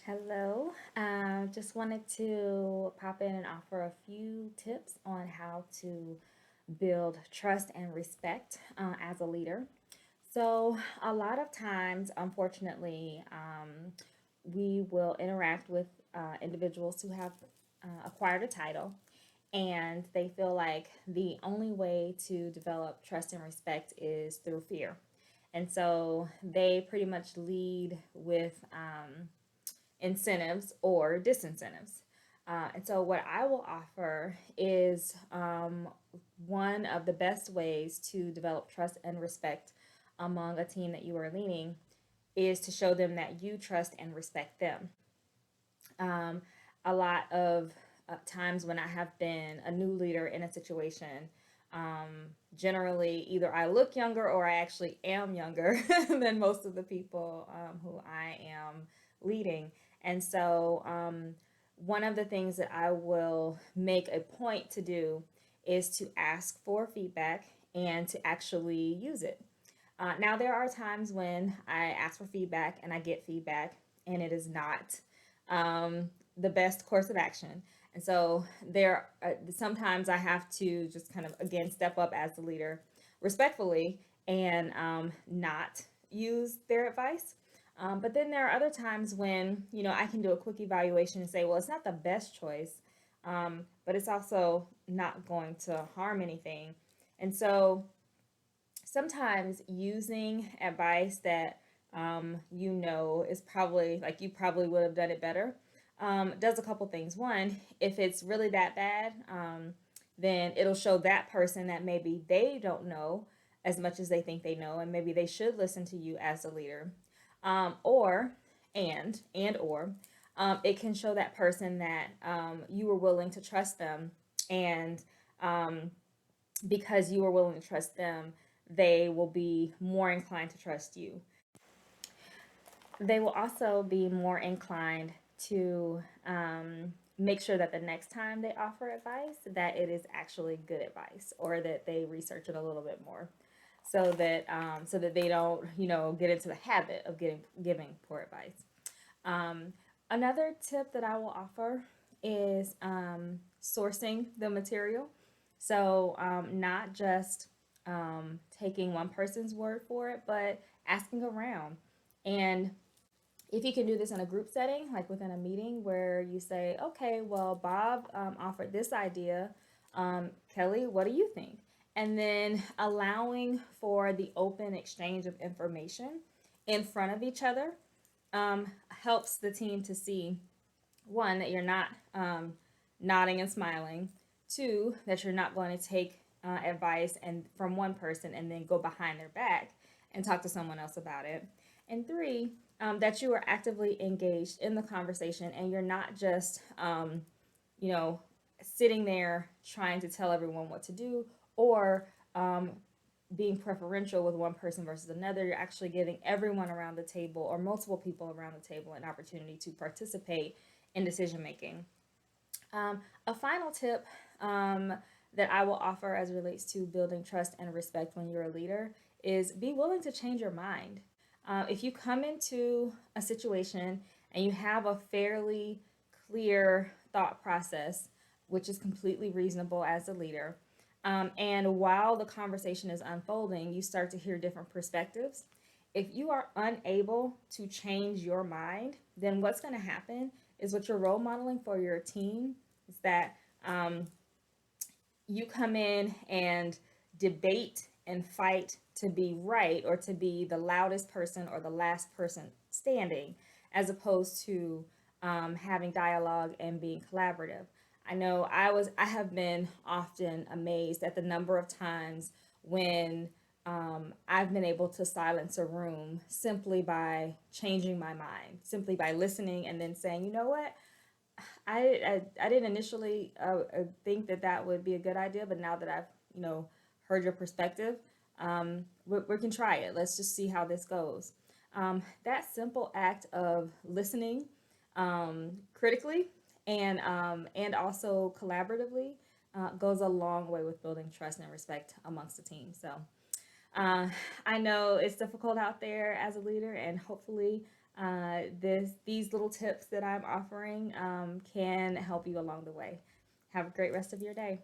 Hello. Just wanted to pop in and offer a few tips on how to build trust and respect as a leader. So, a lot of times, unfortunately, we will interact with individuals who have acquired a title, and they feel like the only way to develop trust and respect is through fear. And so they pretty much lead with incentives or disincentives. And so, what I will offer is one of the best ways to develop trust and respect among a team that you are leading is to show them that you trust and respect them. Um, a lot of times when I have been a new leader in a situation, generally either I look younger or I actually am younger than most of the people who I am leading. And so, one of the things that I will make a point to do is to ask for feedback and to actually use it. Now, there are times when I ask for feedback and I get feedback, and it is not the best course of action. And so there, sometimes I have to just kind of again step up as the leader, respectfully, and not use their advice. But then there are other times when I can do a quick evaluation and say, well, it's not the best choice, but it's also not going to harm anything. And so sometimes using advice that is probably like you probably would have done it better does a couple things. One, if it's really that bad, then it'll show that person that maybe they don't know as much as they think they know, and maybe they should listen to you as a leader. Or and or it can show that person that you were willing to trust them, and um, because you are willing to trust them, they will be more inclined to trust you. They will also be more inclined to make sure that the next time they offer advice, that it is actually good advice, or that they research it a little bit more, so that they don't get into the habit of giving poor advice. Um, Another tip that I will offer is sourcing the material. So, not just taking one person's word for it, but asking around. And if you can do this in a group setting, like within a meeting where you say, okay, well, Bob offered this idea. Kelly, what do you think? And then allowing for the open exchange of information in front of each other helps the team to see, one, that you're not nodding and smiling, two, that you're not going to take advice and from one person and then go behind their back and talk to someone else about it, and three, that you are actively engaged in the conversation and you're not just you know sitting there trying to tell everyone what to do, or being preferential with one person versus another. You're actually giving everyone around the table or multiple people around the table an opportunity to participate in decision making. A final tip that I will offer as it relates to building trust and respect when you're a leader is be willing to change your mind. If you come into a situation and you have a fairly clear thought process, which is completely reasonable as a leader, and while the conversation is unfolding, you start to hear different perspectives. If you are unable to change your mind, then what's going to happen is what you're role modeling for your team is that um, you come in and debate and fight to be right or to be the loudest person or the last person standing, as opposed to having dialogue and being collaborative. I have been often amazed at the number of times when I've been able to silence a room simply by changing my mind, simply by listening and then saying, you know what, I didn't initially think that that would be a good idea, but now that I've heard your perspective, we can try it. Let's just see how this goes. That simple act of listening critically and also collaboratively goes a long way with building trust and respect amongst the team. So uh, I know it's difficult out there as a leader, and hopefully, these little tips that I'm offering can help you along the way. Have a great rest of your day.